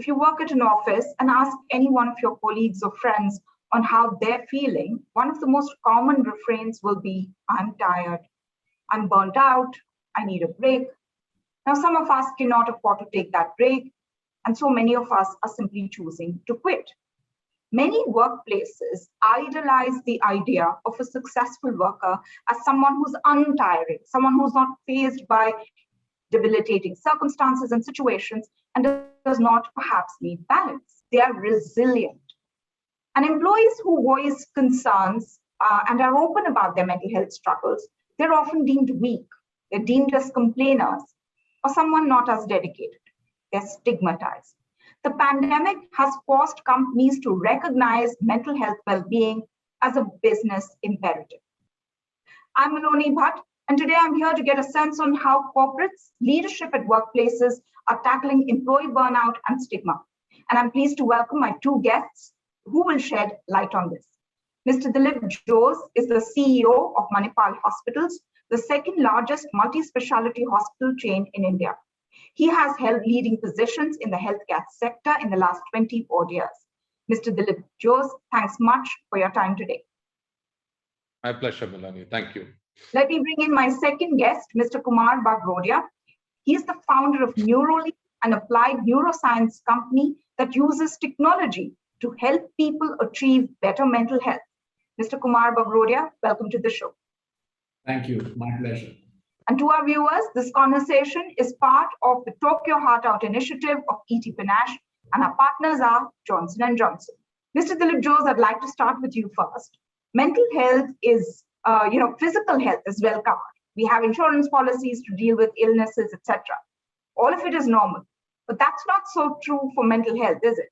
if you work at an office and ask any one of your colleagues or friends on how they're feeling, one of the most common refrains will be, I'm tired, I'm burnt out, I need a break. Now, some of us cannot afford to take that break, and so many of us are simply choosing to quit. Many workplaces idolize the idea of a successful worker as someone who's untiring, someone who's not faced by debilitating circumstances and situations and does not perhaps need balance. They are resilient. And employees who voice concerns and are open about their mental health struggles, they're often deemed weak. They're deemed as complainers or someone not as dedicated. They're stigmatized. The pandemic has forced companies to recognize mental health well-being as a business imperative. I'm Maloni Bhatt, and today I'm here to get a sense on how corporates, leadership at workplaces are tackling employee burnout and stigma. And I'm pleased to welcome my two guests who will shed light on this. Mr. Dilip Jose is the CEO of Manipal Hospitals, the second largest multi-specialty hospital chain in India. He has held leading positions in the healthcare sector in the last 24 years. Mr. Dilip Jose, thanks much for your time today. My pleasure, Melanie. Thank you. Let me bring in my second guest, Mr. Kumaar Bagrodia. He is the founder of NeuroLeap, an applied neuroscience company that uses technology to help people achieve better mental health. Mr. Kumaar Bagrodia, welcome to the show. Thank you. My pleasure. And to our viewers, this conversation is part of the Talk Your Heart Out initiative of ETPanache, and our partners are Johnson & Johnson. Mr. Dilip Jose, I'd like to start with you first. Mental health is, physical health is well covered. We have insurance policies to deal with illnesses, etc. All of it is normal, but that's not so true for mental health, is it?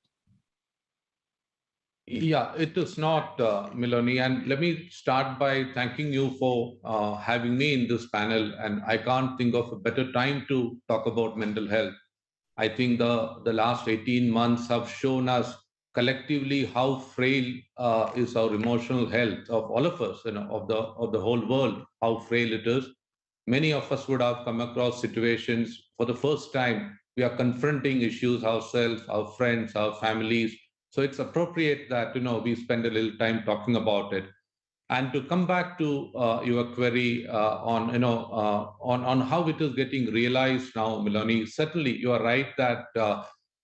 Yeah, it is not, Melanie. And let me start by thanking you for having me in this panel. And I can't think of a better time to talk about mental health. I think the last 18 months have shown us collectively how frail is our emotional health of all of us, of the whole world, how frail it is. Many of us would have come across situations for the first time. We are confronting issues ourselves, our friends, our families. So it's appropriate that we spend a little time talking about it. And to come back to your query on how it is getting realized now, Melanie, certainly you are right that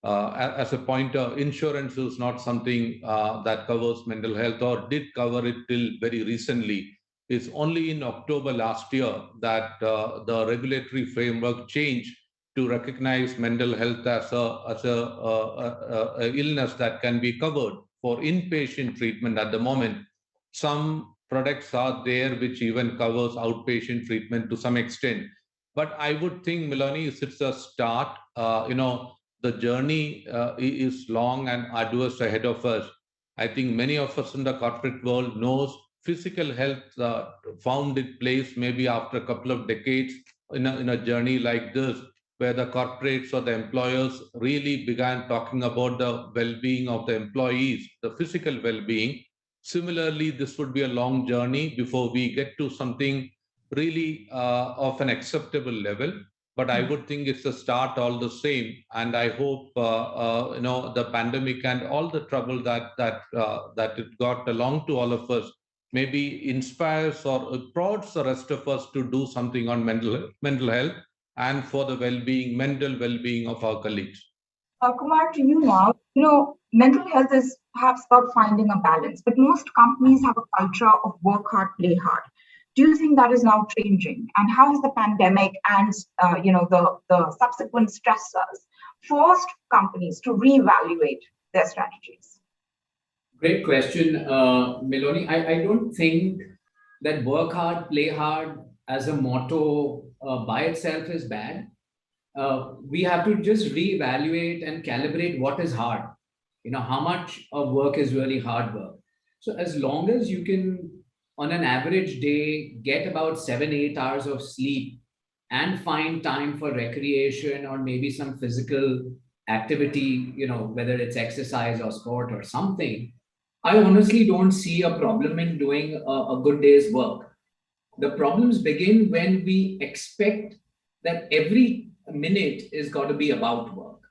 as a pointer, insurance is not something that covers mental health or did cover it till very recently. It's only in October last year that the regulatory framework changed to recognize mental health as a illness that can be covered for inpatient treatment at the moment. Some products are there which even covers outpatient treatment to some extent. But I would think, Melanie, it's a start. The journey is long and arduous ahead of us. I think many of us in the corporate world knows physical health found its place maybe after a couple of decades in a journey like this, where the corporates or the employers really began talking about the well-being of the employees, the physical well-being. Similarly, this would be a long journey before we get to something really of an acceptable level. But I would think it's a start all the same. And I hope, the pandemic and all the trouble that it got along to all of us maybe inspires or prods the rest of us to do something on mental health and for the mental well-being of our colleagues. Kumar, to you now, mental health is perhaps about finding a balance, but most companies have a culture of work hard, play hard. Do you think that is now changing? And how has the pandemic and, the subsequent stressors forced companies to reevaluate their strategies? Great question, Meloni. I don't think that work hard, play hard as a motto by itself is bad. We have to just reevaluate and calibrate what is hard. How much of work is really hard work. So as long as you can, on an average day, get about 7-8 hours of sleep and find time for recreation or maybe some physical activity, whether it's exercise or sport or something, I honestly don't see a problem in doing a good day's work. The problems begin when we expect that every minute is got to be about work,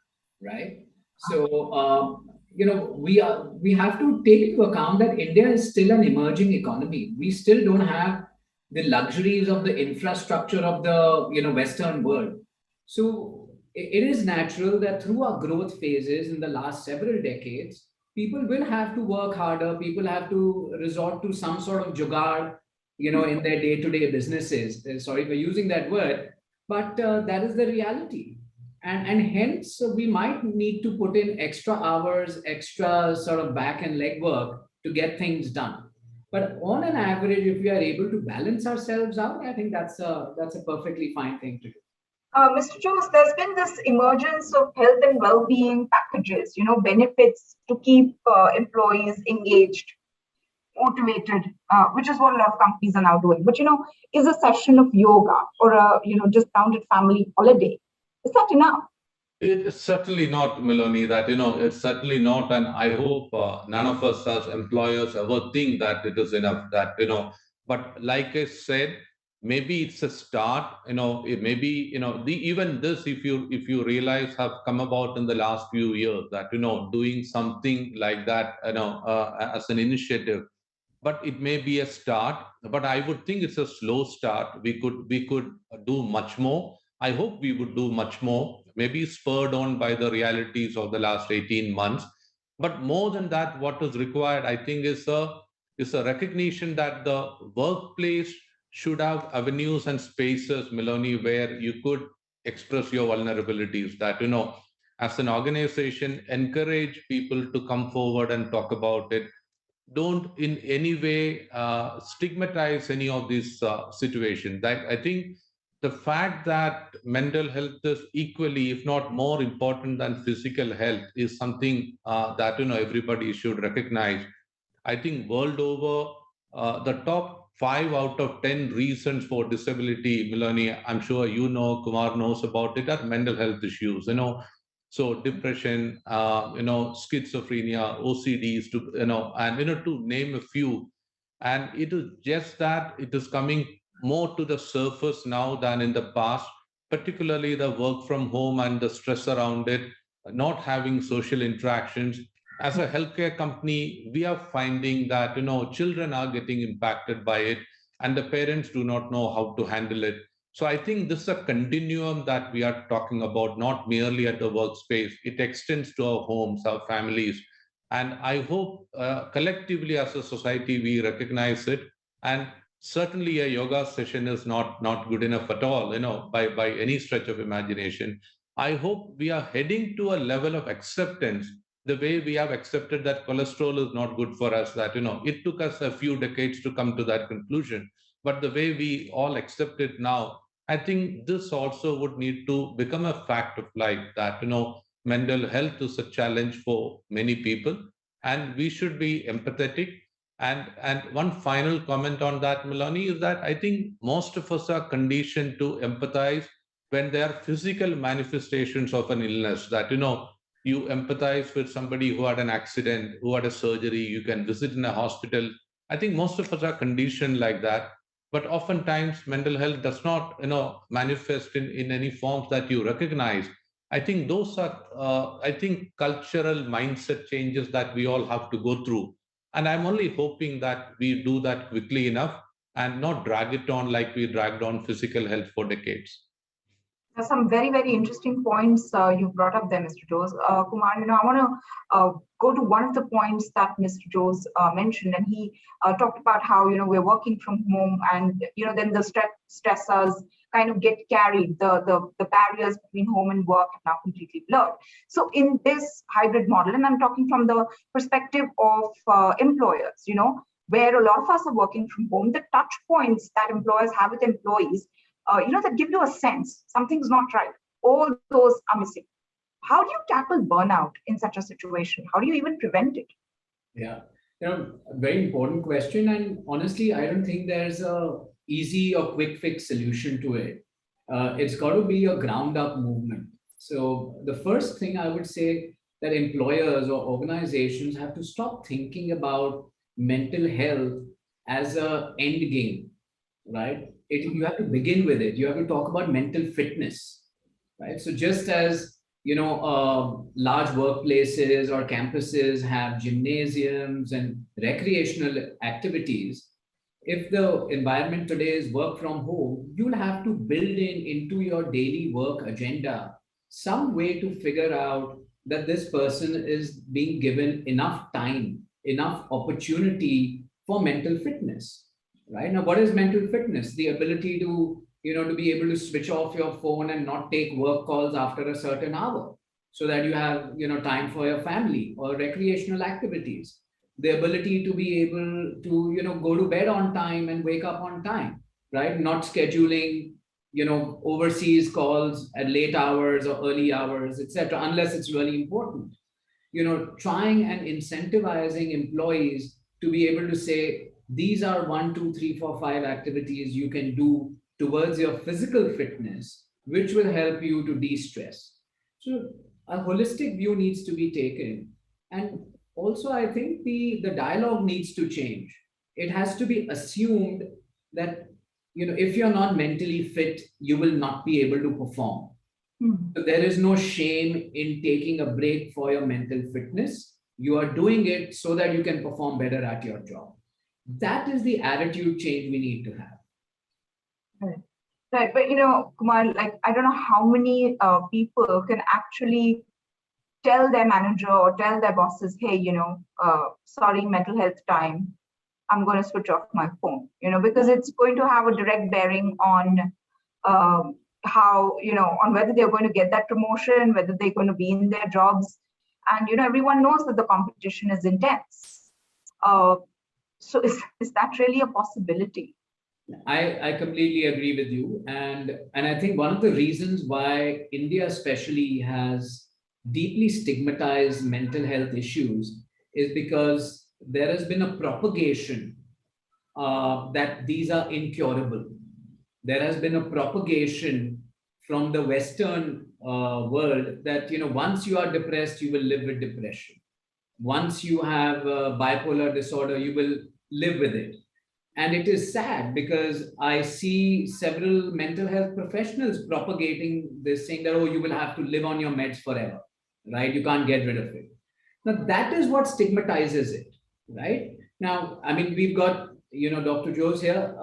right? So, we have to take into account that India is still an emerging economy. We still don't have the luxuries of the infrastructure of the Western world. So it is natural that through our growth phases in the last several decades, people will have to work harder. People have to resort to some sort of jugaad, in their day-to-day businesses. Sorry for using that word, but that is the reality. And hence we might need to put in extra hours, extra sort of back and leg work to get things done. But on an average, if we are able to balance ourselves out, I think that's a perfectly fine thing to do. Mr. Jose, there's been this emergence of health and well-being packages, benefits to keep employees engaged, motivated, which is what a lot of companies are now doing. But is a session of yoga or a discounted family holiday, is that enough? It's certainly not, Miloni, that, it's certainly not. And I hope none of us as employers ever think that it is enough, that, but like I said, maybe it's a start, maybe, even this, if you realize have come about in the last few years that, doing something like that, as an initiative, but it may be a start, but I would think it's a slow start. We could do much more. I hope we would do much more, maybe spurred on by the realities of the last 18 months. But more than that, what is required, I think, is a recognition that the workplace should have avenues and spaces, Miloni, where you could express your vulnerabilities, that, as an organization, encourage people to come forward and talk about it. Don't in any way stigmatize any of these situations. That I think the fact that mental health is equally, if not more important than physical health, is something that everybody should recognize. I think world over, the top 5 out of 10 reasons for disability, Milani, I'm sure Kumar knows about it, are mental health issues. So depression, schizophrenia, OCDs, to name a few. And it is just that it is coming more to the surface now than in the past, particularly the work from home and the stress around it, not having social interactions. As a healthcare company, we are finding that children are getting impacted by it, and the parents do not know how to handle it. So I think this is a continuum that we are talking about, not merely at the workspace. It extends to our homes, our families, and I hope collectively as a society we recognize it. And certainly, a yoga session is not good enough at all, by any stretch of imagination. I hope we are heading to a level of acceptance, the way we have accepted that cholesterol is not good for us, that it took us a few decades to come to that conclusion, but the way we all accept it now, I think this also would need to become a fact of life, that mental health is a challenge for many people, and we should be empathetic. And one final comment on that, Milani, is that I think most of us are conditioned to empathize when there are physical manifestations of an illness, that you empathize with somebody who had an accident, who had a surgery, you can visit in a hospital. I think most of us are conditioned like that. But oftentimes mental health does not manifest in any forms that you recognize. I think those are I think cultural mindset changes that we all have to go through. And I'm only hoping that we do that quickly enough and not drag it on like we dragged on physical health for decades. There's some very, very interesting points you brought up there, Mr. Jose. Kumar, I want to go to one of the points that Mr. Jose mentioned, and he talked about how, we're working from home, and, then the stressors kind of get carried. The barriers between home and work are now completely blurred. So in this hybrid model, and I'm talking from the perspective of employers, where a lot of us are working from home, the touch points that employers have with employees, that give you a sense something's not right. All those are missing. How do you tackle burnout in such a situation? How do you even prevent it? Yeah, a very important question. And honestly, I don't think there's a easy or quick fix solution to it. It's got to be a ground up movement. So the first thing I would say, that employers or organizations have to stop thinking about mental health as a end game, right? You have to begin with it. You have to talk about mental fitness, right? So just as large workplaces or campuses have gymnasiums and recreational activities. If the environment today is work from home, you'll have to build into your daily work agenda some way to figure out that this person is being given enough time, enough opportunity for mental fitness. Right now, what is mental fitness? The ability to be able to switch off your phone and not take work calls after a certain hour, so that you have time for your family or recreational activities. The ability to be able to go to bed on time and wake up on time, right? Not scheduling overseas calls at late hours or early hours, etc., unless it's really important. Trying and incentivizing employees to be able to say, these are 1, 2, 3, 4, 5 activities you can do towards your physical fitness, which will help you to de-stress. So a holistic view needs to be taken. And also, I think the dialogue needs to change. It has to be assumed that, if you're not mentally fit, you will not be able to perform. So there is no shame in taking a break for your mental fitness. You are doing it so that you can perform better at your job. That is the attitude change we need to have. Right, but Kumaar, like, I don't know how many people can actually tell their manager or tell their bosses, hey, sorry, mental health time, I'm going to switch off my phone, because it's going to have a direct bearing on how, on whether they're going to get that promotion, whether they're going to be in their jobs. And, everyone knows that the competition is intense. So is that really a possibility? I completely agree with you. And I think one of the reasons why India especially has deeply stigmatized mental health issues is because there has been a propagation that these are incurable. There has been a propagation from the Western world that, once you are depressed, you will live with depression. Once you have bipolar disorder, you will live with it. And it is sad because I see several mental health professionals propagating this, saying that, oh, you will have to live on your meds forever, right? You can't get rid of it. Now, that is what stigmatizes it, right? Now, I mean, we've got, Dr. Jose here.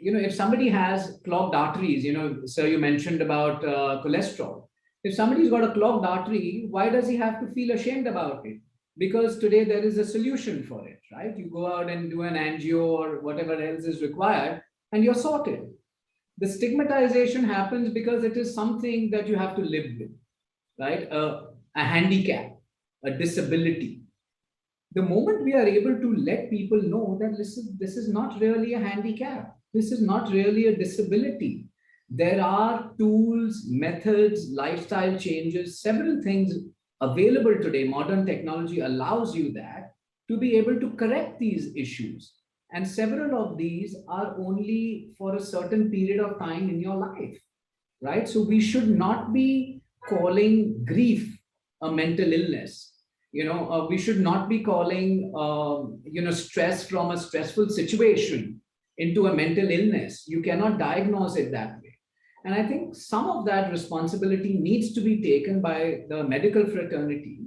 If somebody has clogged arteries, sir, you mentioned about cholesterol. If somebody's got a clogged artery, why does he have to feel ashamed about it? Because today there is a solution for it, right? You go out and do an angio or whatever else is required, and you're sorted. The stigmatization happens because it is something that you have to live with, right? A handicap, a disability. The moment we are able to let people know that this is not really a handicap, this is not really a disability. There are tools, methods, lifestyle changes, several things available today. Modern technology allows you that to be able to correct these issues. And several of these are only for a certain period of time in your life, right? So we should not be calling grief a mental illness. We should not be calling, stress from a stressful situation into a mental illness. You cannot diagnose it that way. And I think some of that responsibility needs to be taken by the medical fraternity.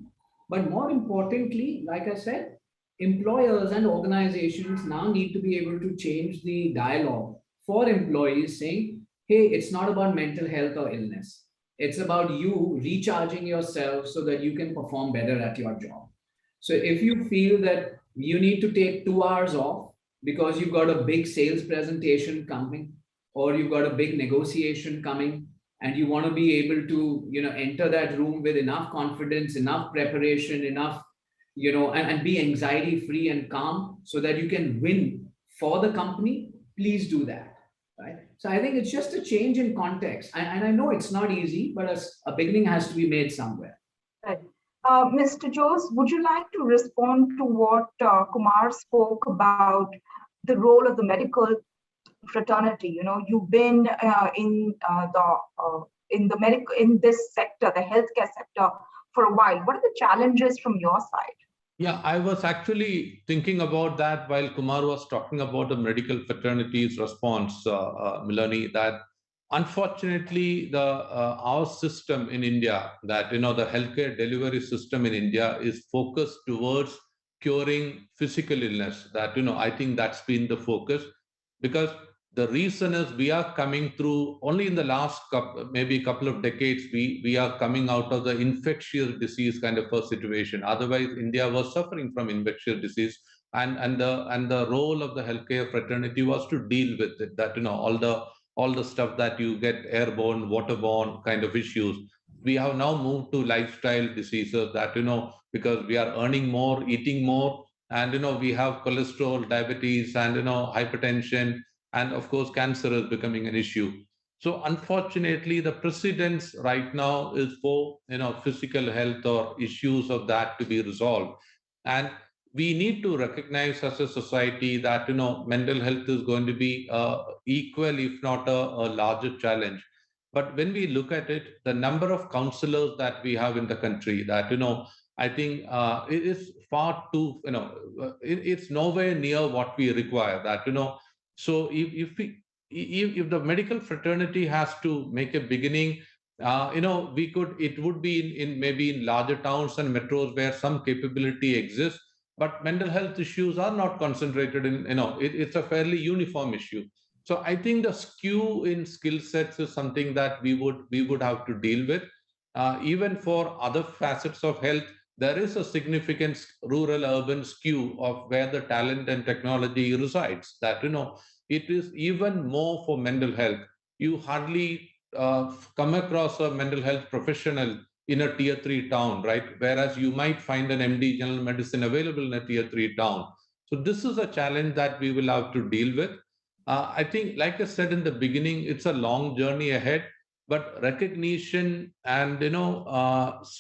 But more importantly, like I said, employers and organizations now need to be able to change the dialogue for employees, saying, hey, it's not about mental health or illness. It's about you recharging yourself so that you can perform better at your job. So if you feel that you need to take 2 hours off because you've got a big sales presentation coming, or you've got a big negotiation coming, and you want to be able to, enter that room with enough confidence, enough preparation, enough, and be anxiety free and calm so that you can win for the company, please do that. Right. So I think it's just a change in context. And I know it's not easy, but a beginning has to be made somewhere. Right. Mr. Jose, would you like to respond to what Kumaar spoke about the role of the medical fraternity? You've been in this sector, the healthcare sector, for a while. What are the challenges from your side? Yeah, I was actually thinking about that while Kumaar was talking about the medical fraternity's response, Milani, that Unfortunately, the our system in India, that the healthcare delivery system in India is focused towards curing physical illness. That I think that's been the focus, because the reason is we are coming through only in the last maybe couple of decades. We are coming out of the infectious disease kind of a situation. Otherwise, India was suffering from infectious disease, and the role of the healthcare fraternity was to deal with it. That all the stuff that you get airborne, waterborne kind of issues. We have now moved to lifestyle diseases, that because we are earning more, eating more, and we have cholesterol, diabetes, and hypertension, and of course cancer is becoming an issue. So unfortunately, the precedence right now is for physical health or issues of that to be resolved. And we need to recognize as a society that mental health is going to be equal, if not a larger challenge. But when we look at it, the number of counselors that we have in the country, that I think it is far too it's nowhere near what we require. That so if the medical fraternity has to make a beginning, we could, it would be in maybe in larger towns and metros where some capability exists, but mental health issues are not concentrated in, it's a fairly uniform issue. So I think the skew in skill sets is something that we would have to deal with. Even for other facets of health, there is a significant rural urban skew of where the talent and technology resides. That it is even more for mental health. You hardly come across a mental health professional in a tier 3 town, right? Whereas you might find an MD general medicine available in a tier 3 town. So this is a challenge that we will have to deal with. I think, like I said in the beginning, it's a long journey ahead, but recognition and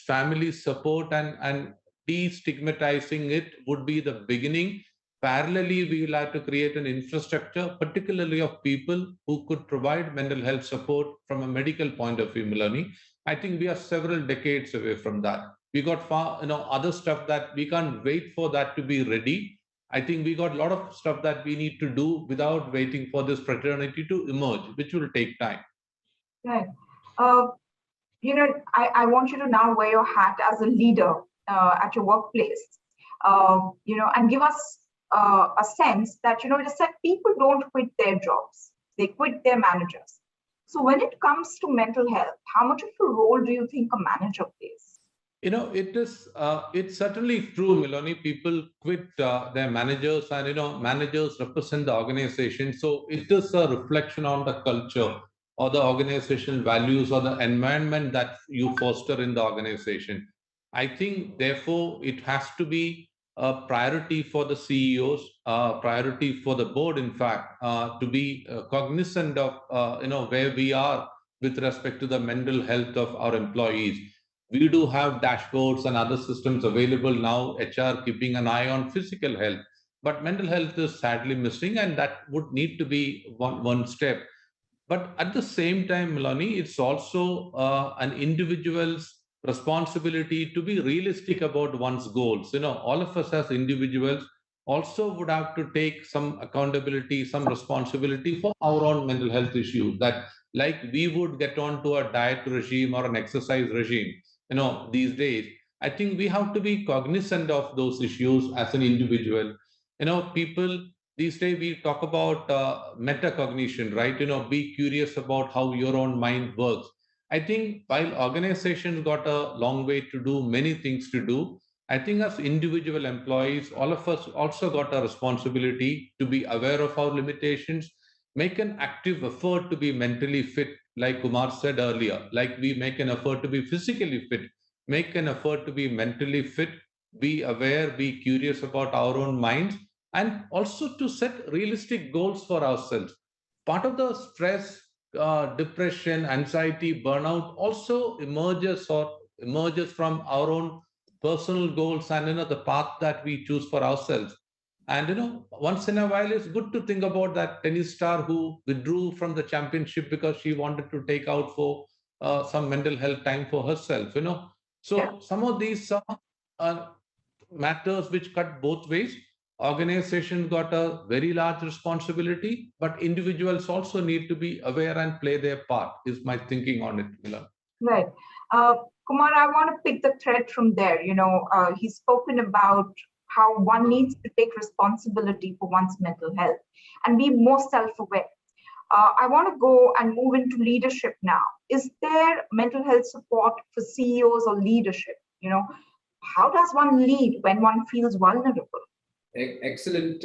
family support and destigmatizing it would be the beginning. Parallelly, we will have to create an infrastructure, particularly of people who could provide mental health support from a medical point of view, Melanie. I think we are several decades away from that. We got far, other stuff that we can't wait for that to be ready. I think we got a lot of stuff that we need to do without waiting for this fraternity to emerge, which will take time. Right. Uh, I want you to now wear your hat as a leader at your workplace, and give us a sense that, it is that people don't quit their jobs, they quit their managers. So when it comes to mental health, how much of a role do you think a manager plays? It's certainly true, Melanie. People quit their managers, and managers represent the organization. So it is a reflection on the culture or the organizational values or the environment that you foster in the organization. I think, therefore, it has to be a priority for the CEOs, a priority for the board, in fact, to be cognizant of where we are with respect to the mental health of our employees. We do have dashboards and other systems available now, HR keeping an eye on physical health, but mental health is sadly missing, and that would need to be one step. But at the same time, Melanie, it's also an individual's responsibility to be realistic about one's goals. All of us as individuals also would have to take some accountability, some responsibility for our own mental health issue. That, like we would get onto a diet regime or an exercise regime, these days, I think we have to be cognizant of those issues as an individual. People these days, we talk about metacognition, right? Be curious about how your own mind works. I think while organizations got a long way to do, many things to do, I think as individual employees, all of us also got a responsibility to be aware of our limitations, make an active effort to be mentally fit, like Kumar said earlier, like we make an effort to be physically fit, make an effort to be mentally fit, be aware, be curious about our own minds, and also to set realistic goals for ourselves. Part of the stress, depression, anxiety, burnout also emerges from our own personal goals and the path that we choose for ourselves. And once in a while, it's good to think about that tennis star who withdrew from the championship because she wanted to take out for some mental health time for herself. Yeah. So some of these matters which cut both ways. organizations got a very large responsibility, but individuals also need to be aware and play their part, is my thinking on it, Milan. Right. Kumar, I want to pick the thread from there. He's spoken about how one needs to take responsibility for one's mental health and be more self-aware. I want to go and move into leadership now. Is there mental health support for CEOs or leadership? How does one lead when one feels vulnerable? Excellent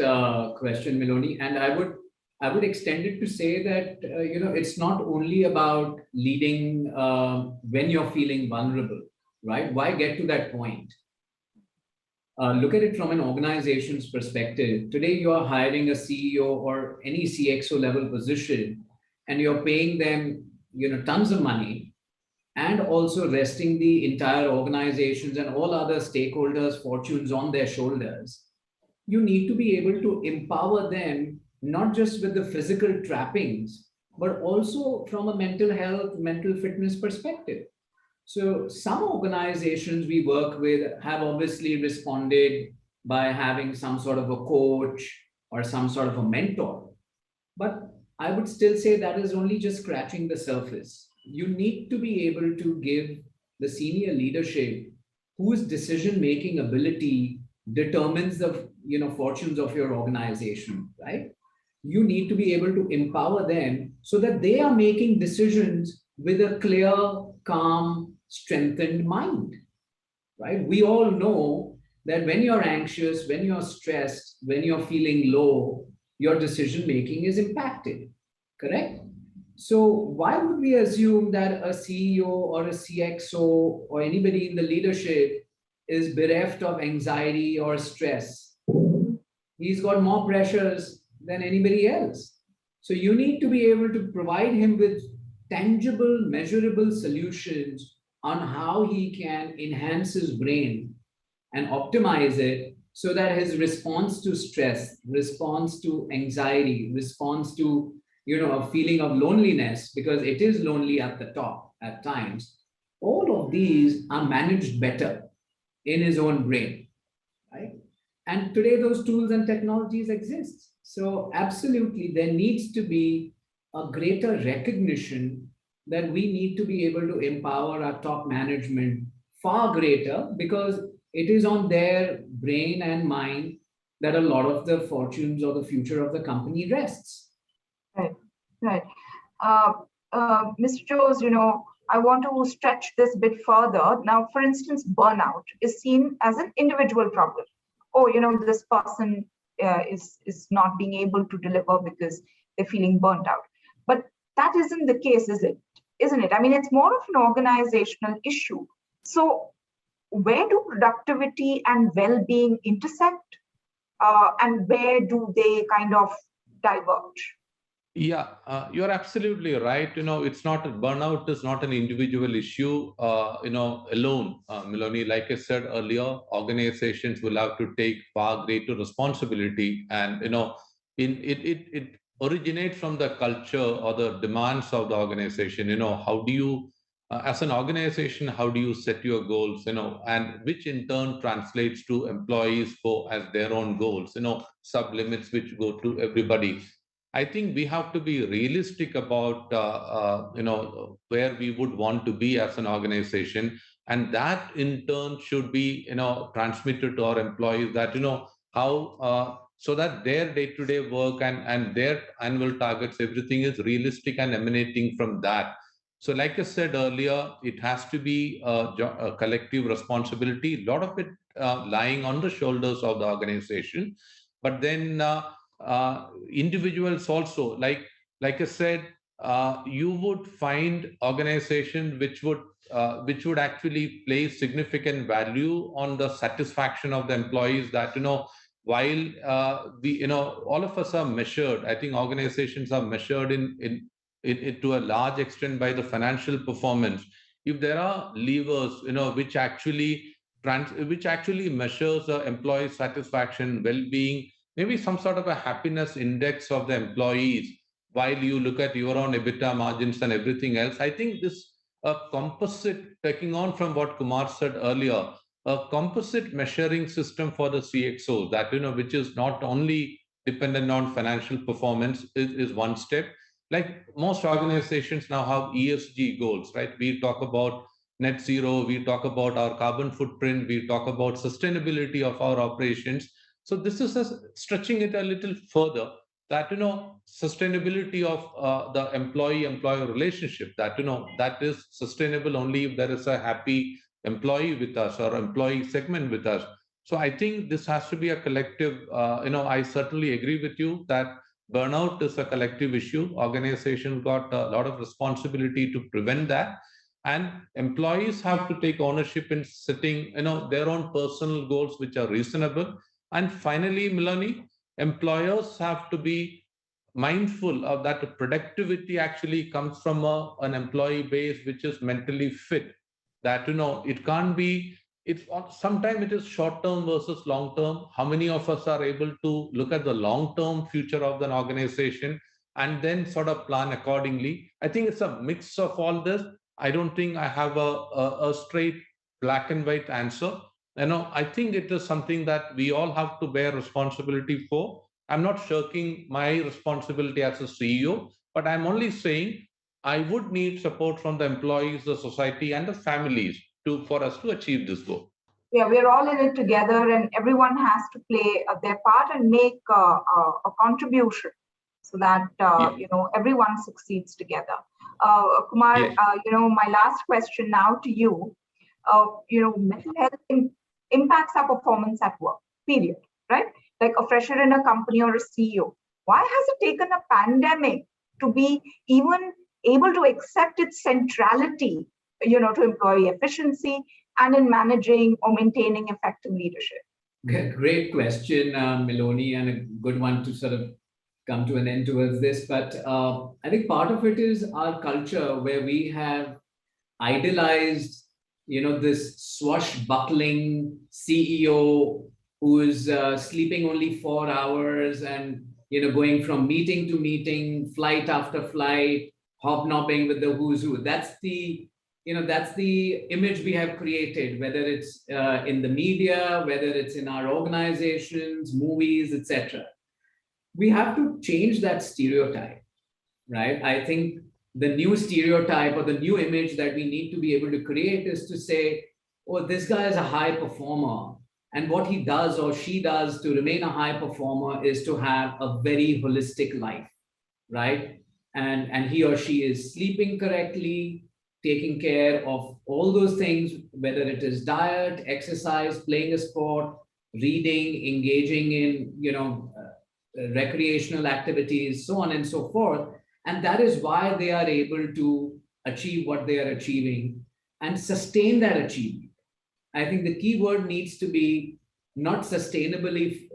question, Miloni. And I would extend it to say that it's not only about leading when you're feeling vulnerable, right? Why get to that point? Look at it from an organization's perspective. Today, you are hiring a CEO or any CXO level position, and you're paying them tons of money, and also resting the entire organizations and all other stakeholders' fortunes on their shoulders. You need to be able to empower them, not just with the physical trappings, but also from a mental health, mental fitness perspective. So some organizations we work with have obviously responded by having some sort of a coach or some sort of a mentor. But I would still say that is only just scratching the surface. You need to be able to give the senior leadership whose decision-making ability determines the fortunes of your organization, right? You need to be able to empower them so that they are making decisions with a clear, calm, strengthened mind, right? We all know that when you're anxious, when you're stressed, when you're feeling low, your decision making is impacted, correct? So why would we assume that a CEO or a CXO or anybody in the leadership is bereft of anxiety or stress? He's got more pressures than anybody else. So you need to be able to provide him with tangible, measurable solutions on how he can enhance his brain and optimize it so that his response to stress, response to anxiety, response to a feeling of loneliness, because it is lonely at the top at times, all of these are managed better in his own brain, right? And today those tools and technologies exist. So absolutely, there needs to be a greater recognition that we need to be able to empower our top management far greater, because it is on their brain and mind that a lot of the fortunes or the future of the company rests. Right, right. Mr. Jose, I want to stretch this bit further. Now, for instance, burnout is seen as an individual problem. Oh, this person is not being able to deliver because they're feeling burnt out. But that isn't the case, is it? Isn't it? I mean, it's more of an organizational issue. So where do productivity and well-being intersect? And where do they kind of diverge? Yeah, you're absolutely right. It's not burnout is not an individual issue, alone. Miloni, like I said earlier, organizations will have to take far greater responsibility, and it originates from the culture or the demands of the organization. How do you, as an organization, how do you set your goals? And which in turn translates to employees for as their own goals. Sub limits which go to everybody. I think we have to be realistic about where we would want to be as an organization, and that in turn should be transmitted to our employees that how so that their day-to-day work and their annual targets, everything is realistic and emanating from that. So, like I said earlier, it has to be a collective responsibility. A lot of it lying on the shoulders of the organization, but then. Individuals also, like I said, you would find organizations which would actually place significant value on the satisfaction of the employees. That while we all of us are measured, I think organizations are measured in to a large extent by the financial performance. If there are levers which actually measures the employee satisfaction, well-being, maybe some sort of a happiness index of the employees, while you look at your own EBITDA margins and everything else. I think this composite, taking on from what Kumar said earlier, a composite measuring system for the CXOs that, which is not only dependent on financial performance is one step. Like most organizations now have ESG goals, right? We talk about net zero, we talk about our carbon footprint, we talk about sustainability of our operations. So this is stretching it a little further, that sustainability of the employee-employer relationship, that that is sustainable only if there is a happy employee with us or employee segment with us. So I think this has to be a collective. I certainly agree with you that burnout is a collective issue. Organizations got a lot of responsibility to prevent that, and employees have to take ownership in setting their own personal goals which are reasonable. And finally, Melanie, employers have to be mindful of that productivity actually comes from an employee base which is mentally fit. That it can't be, it's sometimes it is short term versus long term. How many of us are able to look at the long term future of an organization and then sort of plan accordingly? I think it's a mix of all this. I don't think I have a straight black and white answer. I think it is something that we all have to bear responsibility for. I'm not shirking my responsibility as a CEO, but I'm only saying I would need support from the employees, the society, and the families for us to achieve this goal. Yeah, we're all in it together, and everyone has to play their part and make a contribution so that everyone succeeds together. Kumar, Yes. My last question now to you. Mental health impacts our performance at work. Period. Right? Like a fresher in a company or a CEO. Why has it taken a pandemic to be even able to accept its centrality, to employee efficiency and in managing or maintaining effective leadership? Great question, Meloni, and a good one to sort of come to an end towards this. But I think part of it is our culture, where we have idolized, this swashbuckling CEO who is sleeping only 4 hours and, going from meeting to meeting, flight after flight, hobnobbing with the who's who. That's the image we have created, whether it's in the media, whether it's in our organizations, movies, etc. We have to change that stereotype, right? I think the new stereotype or the new image that we need to be able to create is to say, oh, this guy is a high performer. And what he does or she does to remain a high performer is to have a very holistic life, right? And he or she is sleeping correctly, taking care of all those things, whether it is diet, exercise, playing a sport, reading, engaging in, recreational activities, so on and so forth. And that is why they are able to achieve what they are achieving and sustain that achievement. I think the key word needs to be not sustainability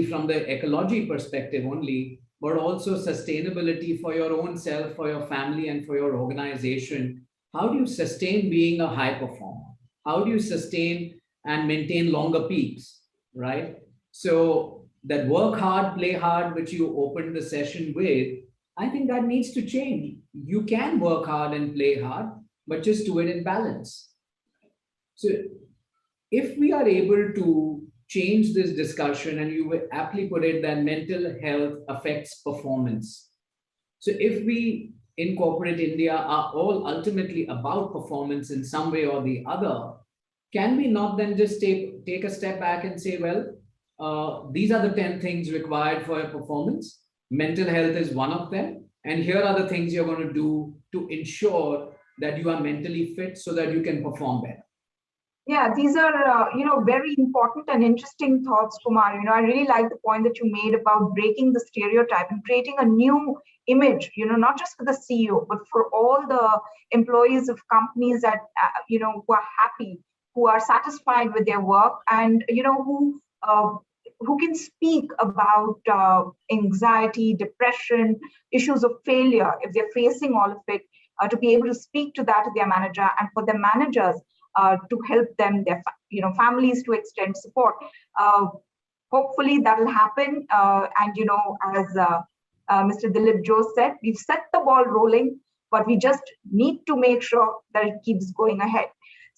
from the ecology perspective only, but also sustainability for your own self, for your family, and for your organization. How do you sustain being a high performer? How do you sustain and maintain longer peaks, right? So that work hard, play hard, which you opened the session with, I think that needs to change. You can work hard and play hard, but just do it in balance. So if we are able to change this discussion, and you would aptly put it that mental health affects performance. So if we in corporate India are all ultimately about performance in some way or the other, can we not then just take a step back and say, well, these are the 10 things required for your performance. Mental health is one of them. And here are the things you're going to do to ensure that you are mentally fit so that you can perform better. Yeah, these are, very important and interesting thoughts, Kumar. I really like the point that you made about breaking the stereotype and creating a new image, not just for the CEO, but for all the employees of companies that, who are happy, who are satisfied with their work, and, who can speak about anxiety, depression, issues of failure, if they're facing all of it, to be able to speak to that to their manager, and for their managers to help them, their families to extend support. Hopefully that will happen. And as Mr. Dilip Jose said, we've set the ball rolling, but we just need to make sure that it keeps going ahead.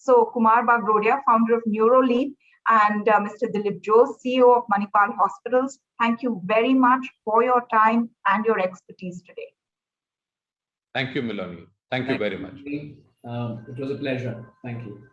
So Kumaar Bagrodia, founder of NeuroLeap, and Mr. Dilip Jose, CEO of Manipal Hospitals, thank you very much for your time and your expertise today. Thank you, Miloni. Thank you very much. It was a pleasure. Thank you.